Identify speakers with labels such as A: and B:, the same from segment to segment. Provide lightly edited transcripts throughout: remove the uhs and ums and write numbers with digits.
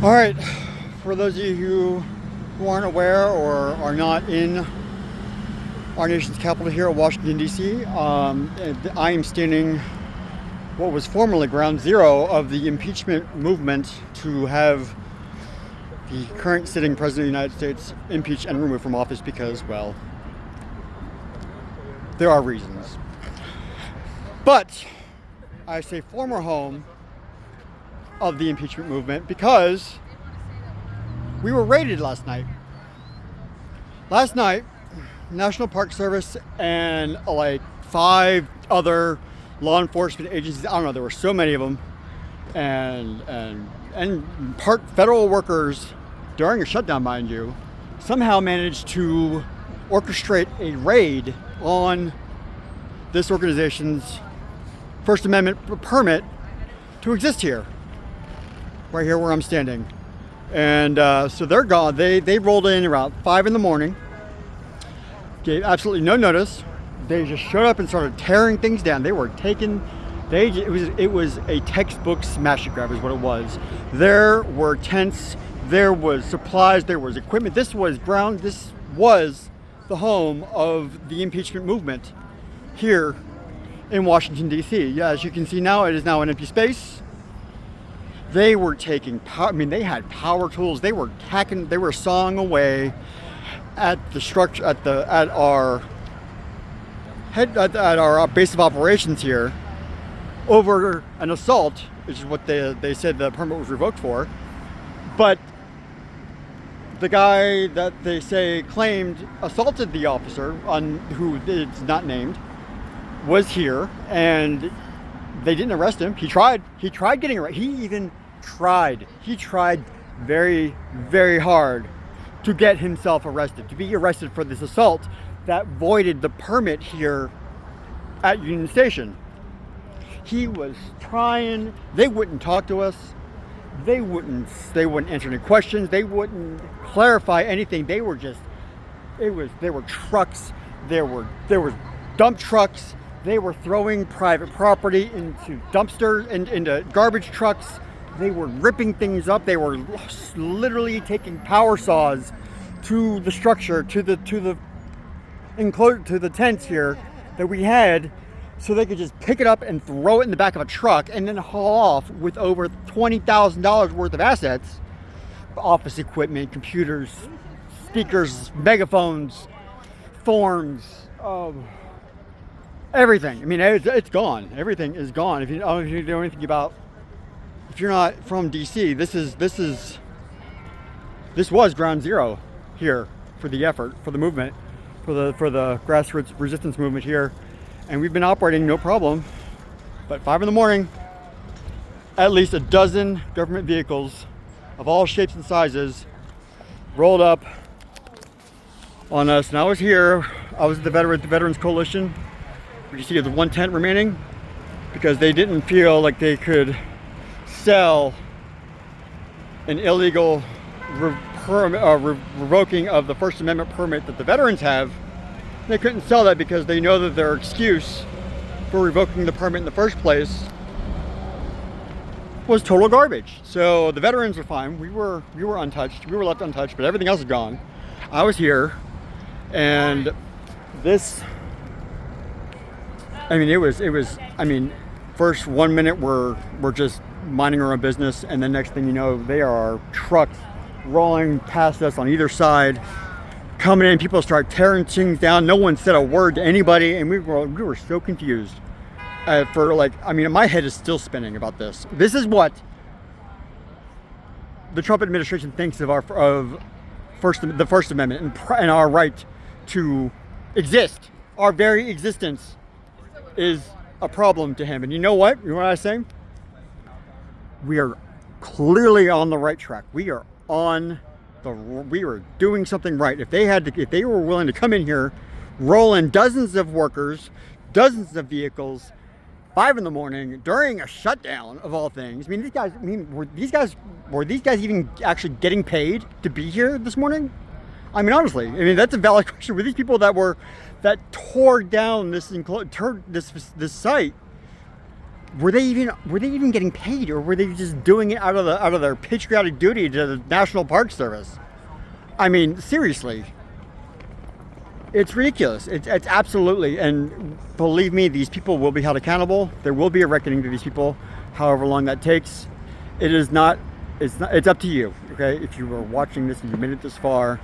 A: All right, for those of you who aren't aware or are not in our nation's capital here at Washington, D.C., I am standing what was formerly ground zero of the impeachment movement to have the current sitting President of the United States impeached and removed from office because, well, there are reasons. But I say former home of the impeachment movement because we were raided last night. Last night, National Park Service and like 5 other law enforcement agencies, I don't know, there were so many of them, and park federal workers during a shutdown, mind you, somehow managed to orchestrate a raid on this organization's First Amendment permit to exist here. Right here where I'm standing. And so they're gone. They rolled in around 5 in the morning, gave absolutely no notice. They just showed up and started tearing things down. They were taking, it was a textbook smash and grab is what it was. There were tents, there was supplies, there was equipment. This was the home of the impeachment movement here in Washington, D.C. Yeah, as you can see now, it is now an empty space. They were taking power. I mean, they had power tools. They were hacking. They were sawing away at the structure at our base of operations here over an assault, which is what they said the permit was revoked for. But the guy that they say claimed assaulted the officer, who is not named, was here, and they didn't arrest him. He tried getting arrested. He tried very, very hard to get himself arrested, to be arrested for this assault that voided the permit here at Union Station. He was trying. They wouldn't talk to us. They wouldn't answer any questions. They wouldn't clarify anything. There were trucks. There were dump trucks. They were throwing private property into dumpsters and into garbage trucks. They were ripping things up. They were literally taking power saws to the structure, to the tents here that we had, so they could just pick it up and throw it in the back of a truck and then haul off with over $20,000 worth of assets, office equipment, computers, speakers, megaphones, forms. Everything. I mean, it's gone. Everything is gone. If you know anything about, if you're not from DC, this was ground zero here for the effort, for the movement, for the grassroots resistance movement here, and we've been operating no problem. But 5 in the morning, at least a dozen government vehicles of all shapes and sizes rolled up on us, and I was here. I was at the Veterans Coalition. You see the one tent remaining because they didn't feel like they could sell an illegal revoking of the First Amendment permit that the veterans have. They couldn't sell that because they know that their excuse for revoking the permit in the first place was total garbage. So the veterans were fine. We were untouched. We were left untouched, but everything else is gone. I was here, and this. I mean, it was. I mean, first 1 minute we're just minding our own business, and the next thing you know, there are trucks rolling past us on either side, coming in. People start tearing things down. No one said a word to anybody, and we were so confused. My head is still spinning about this. This is what the Trump administration thinks of the First Amendment and our right to exist. Our very existence is a problem to him. And you know what? You know what I say? We are clearly on the right track. We are doing something right. If they were willing to come in here, roll in dozens of workers, dozens of vehicles, 5 in the morning during a shutdown of all things. I mean, were these guys even actually getting paid to be here this morning? I mean, honestly, that's a valid question. Were these people that tore down this site were they even getting paid, or were they just doing it out of their patriotic duty to the National Park Service? I mean, seriously, it's ridiculous. It's absolutely, and believe me, these people will be held accountable. There will be a reckoning to these people, however long that takes. It's up to you. Okay, if you are watching this and you made it this far,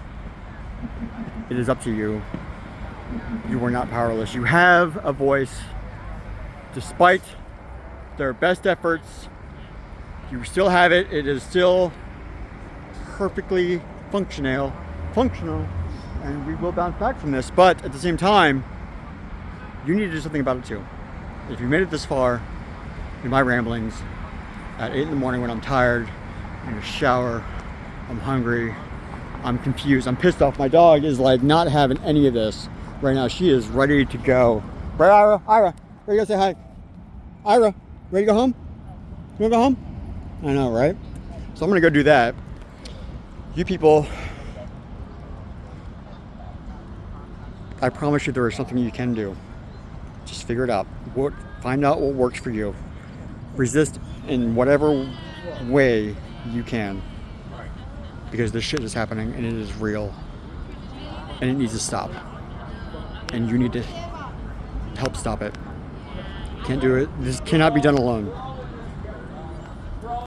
A: it is up to you. You are not powerless. You have a voice. Despite their best efforts, you still have it. It is still perfectly functional, and we will bounce back from this. But at the same time, you need to do something about it too. If you made it this far in my ramblings at 8 in the morning when I'm tired, in a shower, I'm hungry, I'm confused, I'm pissed off. My dog is like not having any of this right now. She is ready to go. Right, Ira? Ira, ready to go say hi? Ira, ready to go home? You wanna go home? I know, right? So I'm gonna go do that. You people, I promise you there is something you can do. Just figure it out. Find out what works for you. Resist in whatever way you can. Because this shit is happening and it is real. And it needs to stop. And you need to help stop it. Can't do it. This cannot be done alone.